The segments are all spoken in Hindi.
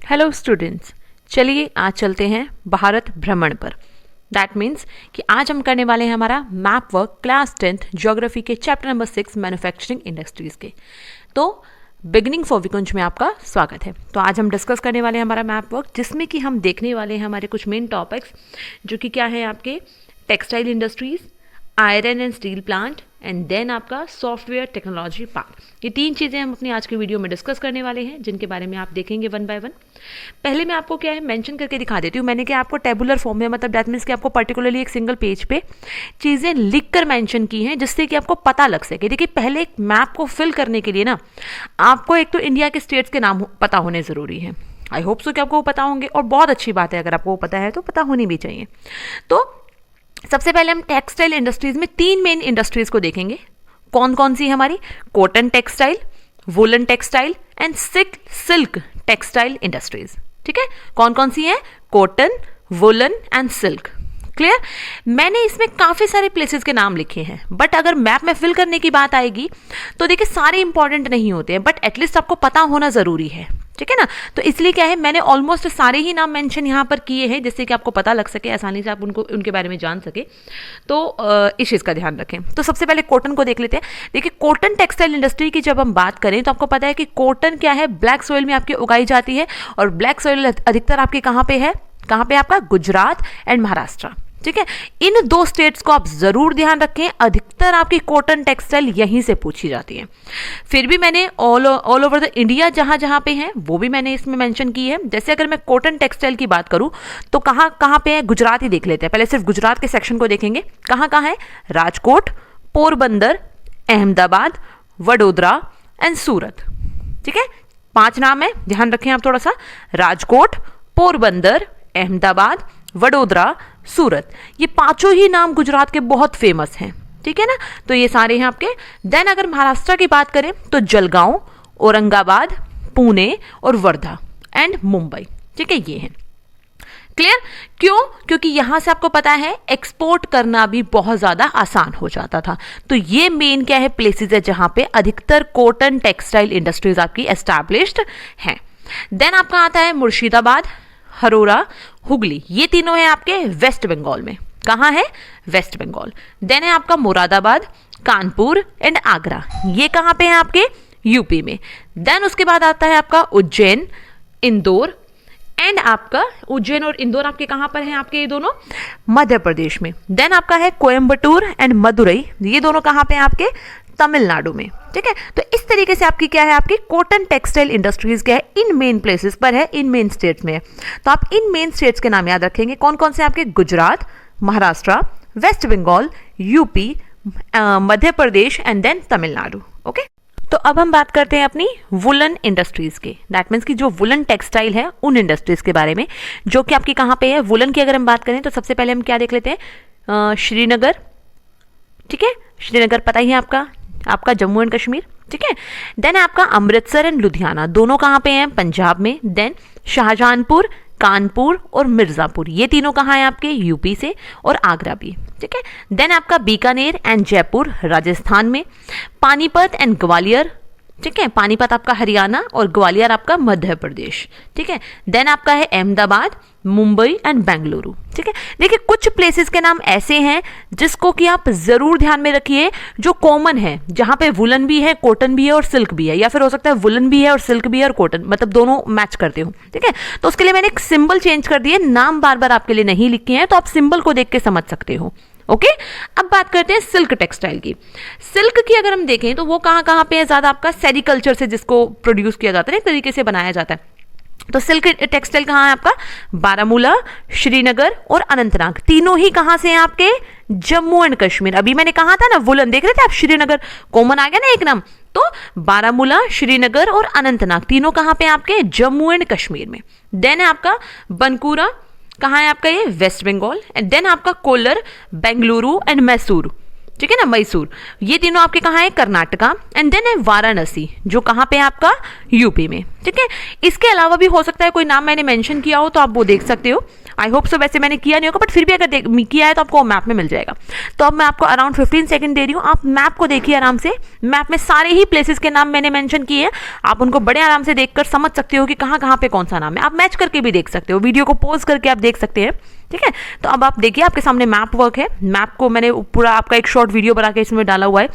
हेलो स्टूडेंट्स, चलिए आज चलते हैं भारत भ्रमण पर। दैट मीन्स कि आज हम करने वाले हैं हमारा map work class 10th geography के चैप्टर नंबर 6 मैन्युफैक्चरिंग इंडस्ट्रीज के। तो बिगनिंग फॉर विकुंज में आपका स्वागत है। तो आज हम डिस्कस करने वाले हैं हमारा मैप वर्क, जिसमें कि हम देखने वाले हैं हमारे कुछ मेन टॉपिक्स, जो कि क्या है आपके textile industries, iron and steel plant and then आपका सॉफ्टवेयर टेक्नोलॉजी पार्क। ये तीन चीज़ें हम अपनी आज की वीडियो में डिस्कस करने वाले हैं, जिनके बारे में आप देखेंगे वन बाय वन। पहले मैं आपको क्या है मेंशन करके दिखा देती हूँ। मैंने क्या आपको टेबुलर फॉर्म में, मतलब दैट मीन्स कि आपको पर्टिकुलरली एक सिंगल पेज पे चीज़ें लिख कर मैंशन की हैं, जिससे कि आपको पता लग सके। देखिए, पहले एक मैप को फिल करने के लिए ना आपको एक तो इंडिया के स्टेट्स के नाम पता होने ज़रूरी है। आई होप सो कि आपको वो पता होंगे, और बहुत अच्छी बात है अगर आपको वो पता है, तो पता होनी भी चाहिए। तो सबसे पहले हम टेक्सटाइल इंडस्ट्रीज में तीन मेन इंडस्ट्रीज को देखेंगे। कौन कौन सी है हमारी? Cotton textile, woollen textile and silk textile industries. ठीक है, कौन कौन सी है? Cotton, woollen and silk. Clear? मैंने इसमें काफ़ी सारे प्लेसेस के नाम लिखे हैं, बट अगर मैप में फिल करने की बात आएगी तो देखिए सारे इंपॉर्टेंट नहीं होते हैं, बट एटलीस्ट आपको पता होना ज़रूरी है। ठीक है ना? तो इसलिए क्या है, मैंने ऑलमोस्ट सारे ही नाम मेंशन यहाँ पर किए हैं, जिससे कि आपको पता लग सके, आसानी से आप उनके बारे में जान सके। तो इस चीज़ का ध्यान रखें। तो सबसे पहले कॉटन को देख लेते हैं। देखिए, कॉटन टेक्सटाइल इंडस्ट्री की जब हम बात करें तो आपको पता है कि कॉटन क्या है, ब्लैक सॉइल में आपकी उगाई जाती है, और ब्लैक सॉइल अधिकतर आपके कहाँ पे है? कहाँ पे? आपका गुजरात एंड महाराष्ट्र। ठीक है, इन दो स्टेट्स को आप जरूर ध्यान रखें। अधिकतर आपकी कॉटन टेक्सटाइल यहीं से पूछी जाती है। फिर भी मैंने ऑल ओवर द इंडिया जहां जहां पे हैं वो भी मैंने इसमें मेंशन की है। जैसे अगर मैं कॉटन टेक्सटाइल की बात करूं तो कहां कहां पे है? गुजरात ही देख लेते हैं। पहले सिर्फ गुजरात के सेक्शन को देखेंगे। कहां कहां है? राजकोट, पोरबंदर, अहमदाबाद, वडोदरा एंड सूरत। ठीक है, 5 नाम है, ध्यान रखें आप थोड़ा सा। राजकोट, पोरबंदर, अहमदाबाद, वडोदरा, सूरत, ये पांचों ही नाम गुजरात के बहुत फेमस हैं। ठीक है ना? तो ये सारे हैं आपके। देन अगर महाराष्ट्र की बात करें तो जलगांव, औरंगाबाद, पुणे और वर्धा एंड मुंबई। ठीक है, ये हैं। क्लियर? क्यों? क्योंकि यहां से आपको पता है एक्सपोर्ट करना भी बहुत ज्यादा आसान हो जाता था। तो ये मेन क्या है, प्लेसेस है जहां पे अधिकतर कॉटन टेक्सटाइल इंडस्ट्रीज आपकी एस्टैब्लिश्ड हैं। देन आपका आता है मुर्शिदाबाद, हरोरा, हुगली। ये तीनों है आपके वेस्ट बंगाल में। कहाँ है? वेस्ट बंगाल। देन है आपका मुरादाबाद, कानपुर एंड आगरा। ये कहाँ पे है? आपके यूपी में। देन उसके बाद आता है आपका उज्जैन, इंदौर एंड आपका उज्जैन और इंदौर आपके कहाँ पर हैं? आपके ये दोनों मध्य प्रदेश में। देन आपका है कोयम्बटूर एंड मदुरई। ये दोनों कहाँ पे हैं? आपके तमिलनाडु में। ठीक है, तो इस तरीके से आपकी क्या है, आपकी कॉटन टेक्सटाइल इंडस्ट्रीज क्या है, इन मेन प्लेसेस पर है, इन मेन स्टेट्स में है। तो आप इन मेन स्टेट्स के नाम याद रखेंगे। कौन कौन से? आपके Gujarat, Maharashtra, West Bengal, UP, Madhya Pradesh and then Tamil Nadu. Okay, तो अब हम बात करते हैं अपनी वुलन इंडस्ट्रीज के। दैट मीन्स की जो वुलन टेक्सटाइल है उन इंडस्ट्रीज के बारे में, जो कि आपकी कहाँ पे है। वुलन की अगर हम बात करें तो सबसे पहले हम क्या देख लेते हैं? श्रीनगर। ठीक है, श्रीनगर पता ही है आपका जम्मू एंड कश्मीर। ठीक है, देन आपका अमृतसर एंड लुधियाना, दोनों कहाँ पे हैं? पंजाब में। देन शाहजहांपुर, कानपुर और मिर्जापुर, ये तीनों कहाँ हैं? आपके यूपी से, और आगरा भी। ठीक है, देन आपका बीकानेर एंड जयपुर राजस्थान में। पानीपत एंड ग्वालियर। ठीक है, पानीपत आपका हरियाणा और ग्वालियर आपका मध्य प्रदेश। ठीक है, देन आपका है अहमदाबाद, मुंबई एंड बेंगलुरु। ठीक है, देखिए कुछ प्लेसेस के नाम ऐसे हैं जिसको कि आप जरूर ध्यान में रखिए, जो कॉमन है, जहां पे वुलन भी है, कॉटन भी है और सिल्क भी है, या फिर हो सकता है वुलन भी है और सिल्क भी है और कॉटन, मतलब दोनों मैच करते हो। ठीक है, तो उसके लिए मैंने एक सिंबल चेंज कर दिए, नाम बार बार आपके लिए नहीं लिखे हैं, तो आप सिंबल को देख के समझ सकते हो। ओके, अब बात करते हैं सिल्क टेक्सटाइल की। सिल्क की अगर हम देखें तो वो कहाँ कहाँ पे है ज्यादा? आपका सेरिकल्चर से जिसको प्रोड्यूस किया जाता है, एक तरीके से बनाया जाता है। तो सिल्क टेक्सटाइल कहाँ है? आपका बारामूला, श्रीनगर और अनंतनाग। तीनों ही कहाँ से हैं? आपके जम्मू एंड कश्मीर। अभी मैंने कहा था ना वुलन, देख रहे थे आप? श्रीनगर कॉमन आ गया ना एक नाम। तो बारामूला, श्रीनगर और अनंतनाग तीनों कहाँ पे? आपके जम्मू एंड कश्मीर में। देन है आपका बनकुरा, कहाँ है आपका? ये वेस्ट बंगाल। एंड देन आपका कोलर, बेंगलुरु एंड मैसूर। ठीक है ना, मैसूर, ये तीनों आपके कहाँ है? कर्नाटका। एंड देन है वाराणसी, जो कहाँ पे है? आपका यूपी में। ठीक है, इसके अलावा भी हो सकता है कोई नाम मैंने मेंशन किया हो, तो आप वो देख सकते हो। आई होप सो, वैसे मैंने किया नहीं होगा, बट फिर भी अगर किया है तो आपको मैप में मिल जाएगा। तो अब मैं आपको अराउंड 15 सेकंड दे रही हूँ, आप मैप को देखिए आराम से। मैप में सारे ही प्लेसेस के नाम मैंने मेंशन किए हैं, आप उनको बड़े आराम से देखकर समझ सकते हो कि कहाँ कहाँ पे कौन सा नाम है। आप मैच करके भी देख सकते हो, वीडियो को पॉज करके आप देख सकते हैं, ठीक है। तो अब आप देखिए आपके सामने मैप वर्क है। मैप को मैंने पूरा आपका एक शॉर्ट वीडियो बना के इसमें डाला हुआ है,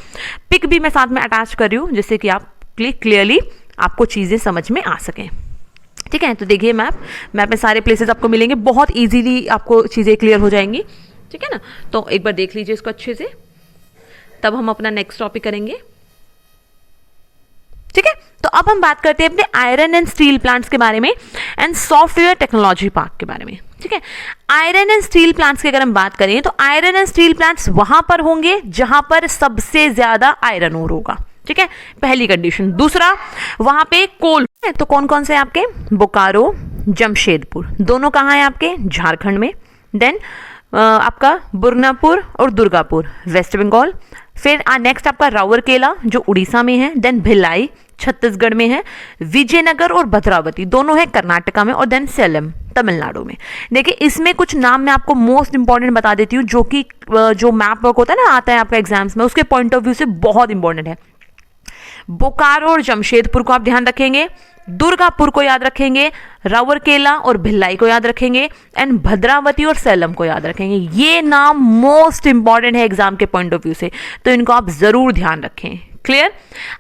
पिक भी मैं साथ में अटैच कर रही हूँ, जिससे कि आप क्लियरली आपको चीज़ें समझ में आ सकें, ठीक है। तो देखिए मैप में सारे प्लेसेस आपको मिलेंगे, बहुत इजीली आपको चीज़ें क्लियर हो जाएंगी, ठीक है ना। तो एक बार देख लीजिए इसको अच्छे से, तब हम अपना नेक्स्ट टॉपिक करेंगे, ठीक है। तो अब हम बात करते हैं अपने आयरन एंड स्टील प्लांट्स के बारे में एंड सॉफ्टवेयर टेक्नोलॉजी पार्क के बारे में, ठीक है। आयरन एंड स्टील प्लांट्स की अगर हम बात करें तो आयरन एंड स्टील प्लांट्स वहां पर होंगे जहां पर सबसे ज्यादा आयरन ओर होगा, ठीक है, पहली कंडीशन। दूसरा, वहां पे कोल है, तो कौन कौन से आपके, बोकारो, जमशेदपुर, दोनों कहाँ हैं आपके, झारखंड में। देन आपका बुरनापुर और दुर्गापुर, वेस्ट बंगाल। फिर नेक्स्ट आपका राउरकेला जो उड़ीसा में है। देन भिलाई छत्तीसगढ़ में है। विजयनगर और भद्रावती दोनों है कर्नाटका में। और देन सेलम तमिलनाडु में। देखिए इसमें कुछ नाम मैं आपको मोस्ट इंपॉर्टेंट बता देती हूँ, जो कि जो मैप वर्क होता है ना, आता है आपका एग्जाम्स में, उसके पॉइंट ऑफ व्यू से बहुत इंपॉर्टेंट है। बोकारो और जमशेदपुर को आप ध्यान रखेंगे, दुर्गापुर को याद रखेंगे, राउरकेला और भिलाई को याद रखेंगे, एंड भद्रावती और सेलम को याद रखेंगे। ये नाम मोस्ट इंपॉर्टेंट है एग्जाम के पॉइंट ऑफ व्यू से, तो इनको आप जरूर ध्यान रखें। क्लियर।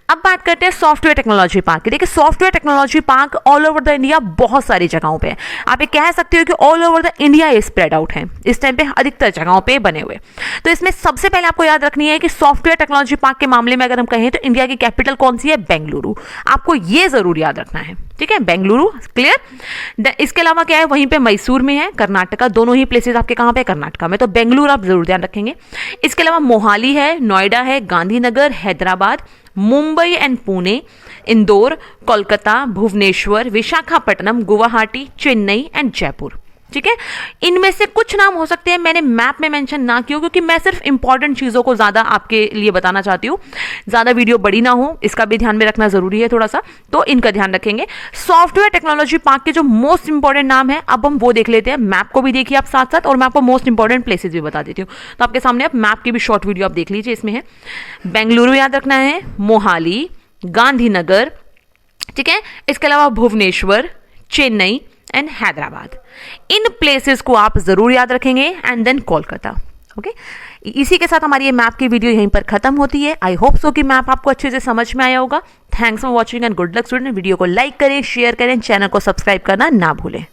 अब बात करते हैं सॉफ्टवेयर टेक्नोलॉजी पार्क की। देखिए software technology park all over the India बहुत सारी जगहों पे है। आप ये कह सकते हो कि ऑल ओवर द इंडिया ये स्प्रेड आउट है, इस टाइम पे अधिकतर जगहों पे बने हुए। तो इसमें सबसे पहले आपको याद रखनी है कि सॉफ्टवेयर टेक्नोलॉजी पार्क के मामले में अगर हम कहें तो इंडिया की कैपिटल कौन सी है, बेंगलुरु। आपको ये जरूर याद रखना है, ठीक है, बेंगलुरु। क्लियर। इसके अलावा क्या है, वहीं पे मैसूर में है, कर्नाटका, दोनों ही प्लेसेस आपके कहाँ पे, कर्नाटका में, तो बेंगलुरु आप जरूर ध्यान रखेंगे। इसके अलावा मोहाली है, नोएडा है, गांधीनगर, हैदराबाद, मुंबई एंड पुणे, इंदौर, कोलकाता, भुवनेश्वर, विशाखापट्टनम, गुवाहाटी, चेन्नई एंड जयपुर, ठीक है। इनमें से कुछ नाम हो सकते हैं मैंने मैप में मेंशन ना किया, क्योंकि मैं सिर्फ इंपॉर्टेंट चीज़ों को ज़्यादा आपके लिए बताना चाहती हूँ, ज़्यादा वीडियो बड़ी ना हो, इसका भी ध्यान में रखना ज़रूरी है थोड़ा सा, तो इनका ध्यान रखेंगे। सॉफ्टवेयर टेक्नोलॉजी पार्क के जो मोस्ट इंपॉर्टेंट नाम है अब हम वो देख लेते हैं। मैप को भी देखिए आप साथ साथ, और मैं आपको मोस्ट इंपॉर्टेंट प्लेसेस भी बता देती हूँ। तो आपके सामने आप मैप की भी शॉर्ट वीडियो आप देख लीजिए, इसमें है बेंगलुरु याद रखना है, मोहाली, गांधीनगर, ठीक है, इसके अलावा भुवनेश्वर, चेन्नई एंड हैदराबाद। इन प्लेसेस को आप जरूर याद रखेंगे, एंड देन कोलकाता। ओके, इसी के साथ हमारी ये मैप की वीडियो यहीं पर खत्म होती है। आई होप सो कि मैप आपको अच्छे से समझ में आया होगा। Thanks for watching and good luck student. Video को लाइक करें, शेयर करें, चैनल को सब्सक्राइब करना ना भूलें।